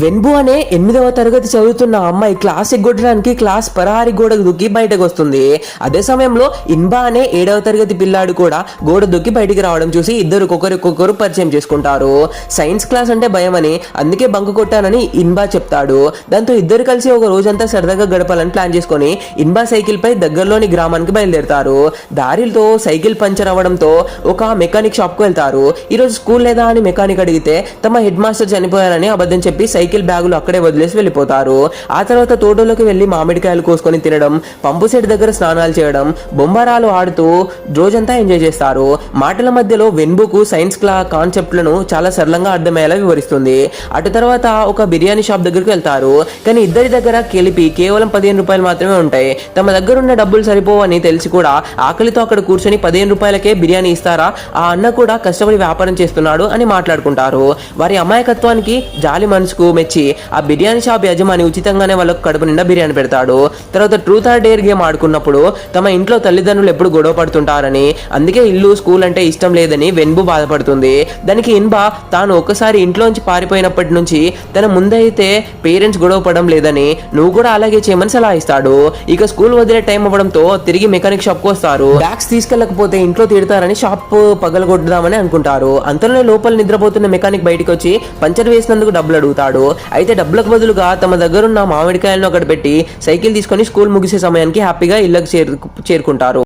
వెన్బు అనే 8వ తరగతి చదువుతున్న అమ్మాయి క్లాస్ ఎగ్గొట్టడానికి క్లాస్ పరహారి గోడకు దూకి బయటకు వస్తుంది. అదే సమయంలో ఇన్బా అనే 7వ తరగతి పిల్లాడు కూడా గోడ దూకి బయటికి రావడం చూసి ఇద్దరు ఒకరికొకరు పరిచయం చేసుకుంటారు. సైన్స్ క్లాస్ అంటే భయమని, అందుకే బంకు కొట్టానని ఇన్బా చెప్తాడు. దాంతో ఇద్దరు కలిసి ఒక రోజంతా సరదాగా గడపాలని ప్లాన్ చేసుకుని ఇన్బా సైకిల్ పై దగ్గరలోని గ్రామానికి బయలుదేరతారు. దారిలో సైకిల్ పంచర్ అవ్వడంతో ఒక మెకానిక్ షాప్ కు వెళ్తారు. ఈరోజు స్కూల్ లేదా అని మెకానిక్ అడిగితే తమ హెడ్ మాస్టర్ చనిపోయారని అబద్ధం చెప్పి సైకిల్ బ్యాగులు అక్కడే వదిలేసి వెళ్ళిపోతారు. ఆ తర్వాత తోటలోకి వెళ్లి మామిడికాయలు కోసుకొని తినడం, పంపు సెట్ దగ్గర స్నానాలు చేయడం, బొంబారాలు ఆడుతూ రోజంతా ఎంజాయ్ చేస్తారు. మాటల మధ్యలో వెన్బుకు సైన్స్ కాన్సెప్ట్లను చాలా సరళంగా అర్థమయ్యేలా వివరిస్తుంది. అటు తర్వాత ఒక బిర్యానీ షాప్ దగ్గరికి వెళ్తారు. కానీ ఇద్దరి దగ్గర కలిపి కేవలం 15 రూపాయలు మాత్రమే ఉంటాయి. తమ దగ్గర ఉన్న డబ్బులు సరిపోవని తెలిసి కూడా ఆకలితో అక్కడ కూర్చొని 15 రూపాయలకే బిర్యానీ ఇస్తారా, ఆ అన్న కూడా కష్టపడి వ్యాపారం చేస్తున్నాడు అని మాట్లాడుకుంటారు. వారి అమాయకత్వానికి జాలి మనసుకు మెచ్చి ఆ బిర్యానీ షాప్ యజమాని ఉచితంగానే వాళ్ళకు కడుపు నిండా బిర్యానీ పెడతాడు. తర్వాత ట్రూత్ ఆర్ డేర్ గేమ్ ఆడుకున్నప్పుడు తమ ఇంట్లో తల్లిదండ్రులు ఎప్పుడు గొడవ పడుతుంటారని, అందుకే ఇల్లు స్కూల్ అంటే ఇష్టం లేదని వెన్బు బాధపడుతుంది. దానికి ఇన్బా తాను ఒక్కసారి ఇంట్లోంచి పారిపోయినప్పటి నుంచి తన ముందైతే పేరెంట్స్ గొడవ పడడం లేదని, నువ్వు కూడా అలాగే చేయమని సలహా ఇస్తాడు. ఇక స్కూల్ వదిలే టైం అవ్వడంతో తిరిగి మెకానిక్ షాప్ కు వస్తారు. బ్యాగ్స్ తీసుకెళ్లకపోతే ఇంట్లో తిడతారని షాప్ పగలగొడదామని అనుకుంటారు. అంతలోనే లోపల నిద్రపోతున్న మెకానిక్ బయటకు వచ్చి పంచర్ వేసినందుకు డబ్బులు అడుగుతాడు. అయితే డబ్బులకు బదులుగా తమ దగ్గరున్న మామిడికాయలను అక్కడ పెట్టి సైకిల్ తీసుకొని స్కూల్ ముగిసే సమయానికి హ్యాపీగా ఇళ్ళకి చేరుకుంటారు.